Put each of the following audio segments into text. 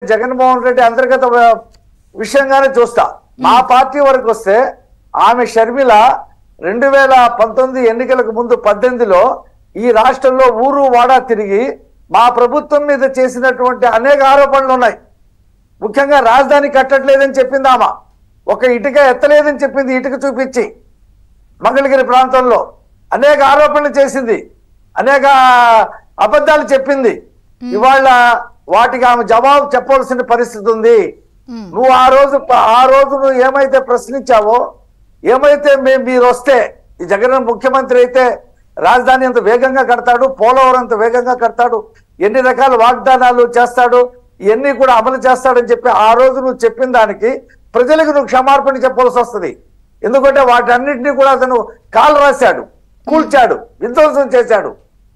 జగన్మోహన్ రెడ్డి అంతర్గత విషయంగానే చూస్తా. మా పార్టీ వరకు వస్తే ఆమె షర్మిల 2019 ఎన్నికలకు ముందు 18లో ఈ రాష్ట్రంలో ఊరు వాడా తిరిగి మా ప్రభుత్వం మీద చేసినటువంటి అనేక ఆరోపణలు ఉన్నాయి. ముఖ్యంగా రాజధాని కట్టట్లేదని చెప్పింది ఆమె, ఒక ఇటుక ఎత్తలేదని చెప్పింది, ఇటుక చూపించి మంగళగిరి ప్రాంతంలో అనేక ఆరోపణలు చేసింది, అనేక అబద్ధాలు చెప్పింది. ఇవాళ వాటికి ఆమె జవాబు చెప్పవలసిన పరిస్థితి ఉంది. నువ్వు ఆ రోజు నువ్వు ఏమైతే ప్రశ్నించావో, ఏమైతే మీరు వస్తే ఈ జగన్ ముఖ్యమంత్రి అయితే రాజధాని అంత వేగంగా కడతాడు, పోలవరం అంత వేగంగా కడతాడు, ఎన్ని రకాల వాగ్దానాలు చేస్తాడు, ఇవన్నీ కూడా అమలు చేస్తాడని చెప్పి ఆ రోజు నువ్వు చెప్పిన దానికి ప్రజలకు నువ్వు క్షమార్పణ చెప్పవలసి వస్తుంది. ఎందుకంటే వాటన్నింటినీ కూడా అతను కాలు రాశాడు, కూల్చాడు, విధ్వంసం చేశాడు.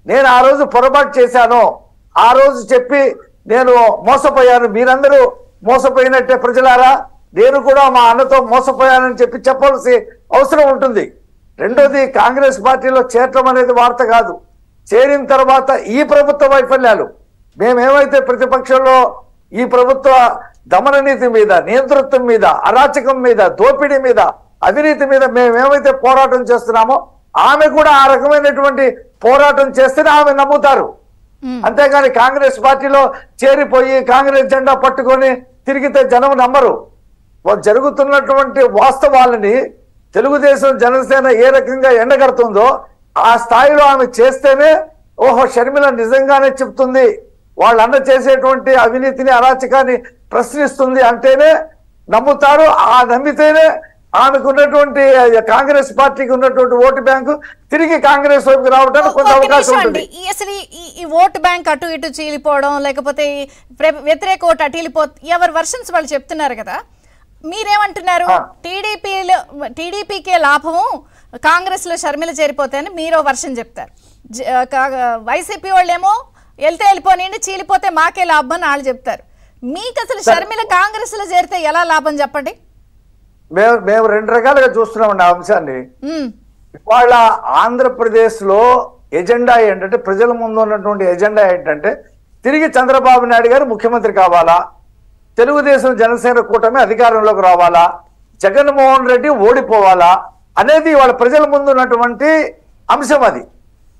నేను ఆ రోజు పొరపాటు చేశాను, ఆ రోజు చెప్పి నేను మోసపోయాను, మీరందరూ మోసపోయినట్టే ప్రజలారా, నేను కూడా మా అన్నతో మోసపోయానని చెప్పి చెప్పవలసి అవసరం ఉంటుంది. రెండోది, కాంగ్రెస్ పార్టీలో చేరటం అనేది వార్త కాదు. చేరిన తర్వాత ఈ ప్రభుత్వ వైఫల్యాలు, మేమేమైతే ప్రతిపక్షంలో ఈ ప్రభుత్వ దమన నీతి మీద, నియంతృత్వం మీద, అరాచకం మీద, దోపిడీ మీద, అవినీతి మీద మేమేమైతే పోరాటం చేస్తున్నామో ఆమె కూడా ఆ రకమైనటువంటి పోరాటం చేస్తేనే ఆమె నమ్ముతారు. అంతేగాని కాంగ్రెస్ పార్టీలో చేరిపోయి కాంగ్రెస్ జెండా పట్టుకొని తిరిగితే జనం నమ్మరు. జరుగుతున్నటువంటి వాస్తవాలని తెలుగుదేశం జనసేన ఏ రకంగా ఎండగడుతుందో ఆ స్థాయిలో ఆమె చేస్తేనే ఓహో షర్మిల నిజంగానే చెప్తుంది, వాళ్ళన్న చేసేటువంటి అవినీతిని, అరాచకాన్ని ప్రశ్నిస్తుంది అంటేనే నమ్ముతారు. ఆ నమ్మితేనే ఆమెకు ఉన్నటువంటి కాంగ్రెస్ పార్టీకి ఉన్నటువంటి ఓటు బ్యాంకు తిరిగి కాంగ్రెస్ వైపుకి రావడానికి కొంత అవకాశం ఉంటుంది. అసలు ఈ ఓటు బ్యాంక్ అటు ఇటు చీలిపోవడం, లేకపోతే వ్యతిరేక ఓటు అటు ఎవరి వర్షన్స్ వాళ్ళు చెప్తున్నారు కదా, మీరేమంటున్నారు? టీడీపీకే లాభము, కాంగ్రెస్ లో షర్మిల చేరిపోతాయని మీరు వర్షన్ చెప్తారు. వైసీపీ వాళ్ళేమో వెళ్తే వెళ్ళిపోనండి, చీలిపోతే మాకే లాభం అని వాళ్ళు చెప్తారు. మీకు అసలు షర్మిల కాంగ్రెస్ లో చేరితే ఎలా లాభం చెప్పండి? మేము రెండు రకాలుగా చూస్తున్నామండి ఆ అంశాన్ని. ఇవాళ ఆంధ్రప్రదేశ్ లో ఎజెండా ఏంటంటే, ప్రజల ముందు ఉన్నటువంటి ఎజెండా ఏంటంటే, తిరిగి చంద్రబాబు నాయుడు గారు ముఖ్యమంత్రి కావాలా, తెలుగుదేశం జనసేన కూటమి అధికారంలోకి రావాలా, జగన్మోహన్ రెడ్డి ఓడిపోవాలా అనేది వాళ్ళ ప్రజల ముందు ఉన్నటువంటి అంశం. అది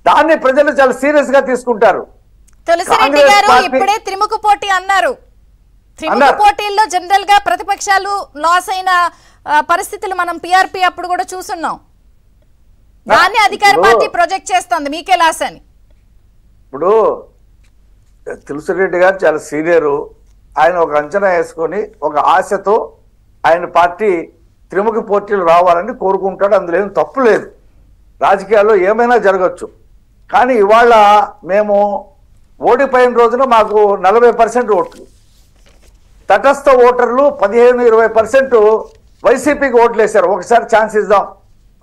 దాన్ని ప్రజలు చాలా సీరియస్ గా తీసుకుంటారు. తులసిరెడ్డి గారు ఇప్పుడే త్రిముఖ పోటీ అన్నారు. త్రిముఖ పోటీల్లో జనరల్ గా ప్రతిపక్షాలు లాస్ అయిన పరిస్థితులు మనం పిఆర్పి అప్పుడు కూడా చూస్తున్నాం. దాన్ని అధికార పార్టీ ప్రొజెక్ట్ చేస్తుంది మీకే లాస్ అని. ఇప్పుడు తులసిరెడ్డి గారు చాలా సీనియరు, ఆయన ఒక అంచనా వేసుకొని ఒక ఆశతో ఆయన పార్టీ త్రిముఖ పోటీలు రావాలని కోరుకుంటాడు. అందులో ఏం తప్పు లేదు, రాజకీయాల్లో ఏమైనా జరగచ్చు. కానీ ఇవాళ మేము ఓడిపోయిన రోజున మాకు 40% ఓట్లు, తటస్థ ఓటర్లు 15-20% వైసీపీకి ఓట్లు వేశారు. ఒకసారి ఛాన్స్ ఇద్దాం,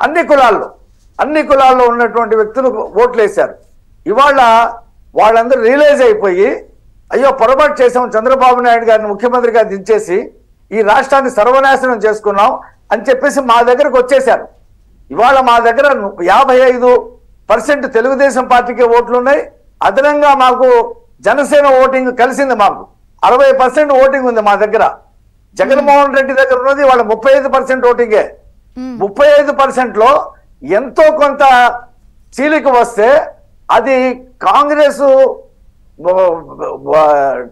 అన్ని కులాల్లో ఉన్నటువంటి వ్యక్తులు ఓట్లు వేశారు. ఇవాళ వాళ్ళందరూ రియలైజ్ అయిపోయి అయ్యో పొరపాటు చేసాం, చంద్రబాబు నాయుడు గారిని ముఖ్యమంత్రిగా దించేసి ఈ రాష్ట్రాన్ని సర్వనాశనం చేసుకున్నాం అని చెప్పేసి మా దగ్గరకు వచ్చేశారు. ఇవాళ మా దగ్గర 55% తెలుగుదేశం పార్టీకి ఓట్లు ఉన్నాయి. అదనంగా మాకు జనసేన ఓటింగ్ కలిసింది, మాకు 60% ఓటింగ్ ఉంది మా దగ్గర. జగన్మోహన్ రెడ్డి దగ్గర ఉన్నది వాళ్ళ 35% ఓటింగే. 35%లో ఎంతో కొంత చీలిక వస్తే అది కాంగ్రెస్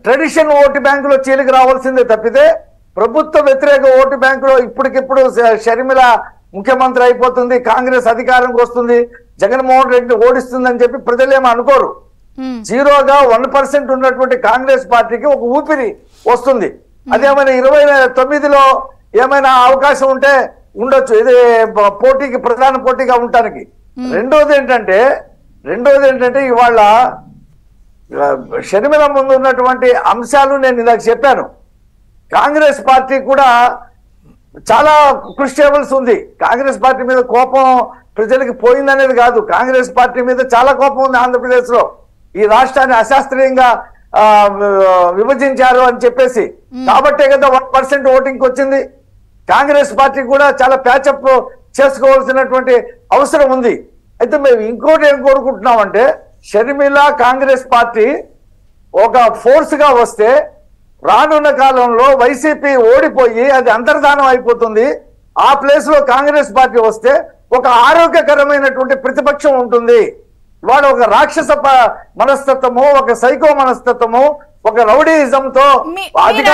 ట్రెడిషన్ ఓటు బ్యాంకులో చీలిక రావాల్సిందే తప్పితే ప్రభుత్వ వ్యతిరేక ఓటు బ్యాంకులో ఇప్పటికిప్పుడు షర్మిల ముఖ్యమంత్రి అయిపోతుంది, కాంగ్రెస్ అధికారంకి వస్తుంది, జగన్మోహన్ రెడ్డిని ఓడిస్తుందని చెప్పి ప్రజలేమో అనుకోరు. 0గా 1% ఉన్నటువంటి కాంగ్రెస్ పార్టీకి ఒక ఊపిరి వస్తుంది. అదేమైనా 29లో ఏమైనా అవకాశం ఉంటే ఉండొచ్చు, ఇది పోటీకి ప్రధాన పోటీగా ఉండటానికి. రెండోది ఏంటంటే ఇవాళ షర్మిల ముందు ఉన్నటువంటి అంశాలు నేను ఇందాక చెప్పాను. కాంగ్రెస్ పార్టీ కూడా చాలా కృషి చేయవలసి ఉంది. కాంగ్రెస్ పార్టీ మీద కోపం ప్రజలకి పోయిందనేది కాదు, కాంగ్రెస్ పార్టీ మీద చాలా కోపం ఉంది. ఆంధ్రప్రదేశ్ లో ఈ రాష్ట్రాన్ని అశాస్త్రీయంగా విభజించారు అని చెప్పేసి, కాబట్టే కదా 1% ఓటింగ్ వచ్చింది. కాంగ్రెస్ పార్టీ కూడా చాలా ప్యాచప్ చేసుకోవాల్సినటువంటి అవసరం ఉంది. అయితే మేము ఇంకోటి ఏం కోరుకుంటున్నామంటే, షర్మిల కాంగ్రెస్ పార్టీ ఒక ఫోర్స్ గా వస్తే రానున్న కాలంలో వైసీపీ ఓడిపోయి అది అంతర్ధానం అయిపోతుంది. ఆ ప్లేస్ లో కాంగ్రెస్ పార్టీ వస్తే ఒక ఆరోగ్యకరమైనటువంటి ప్రతిపక్షం ఉంటుంది. వాడు ఒక రాక్షస మనస్తత్వము, ఒక సైకో మనస్తత్వము, ఒక రౌడీయిజంతో అధికార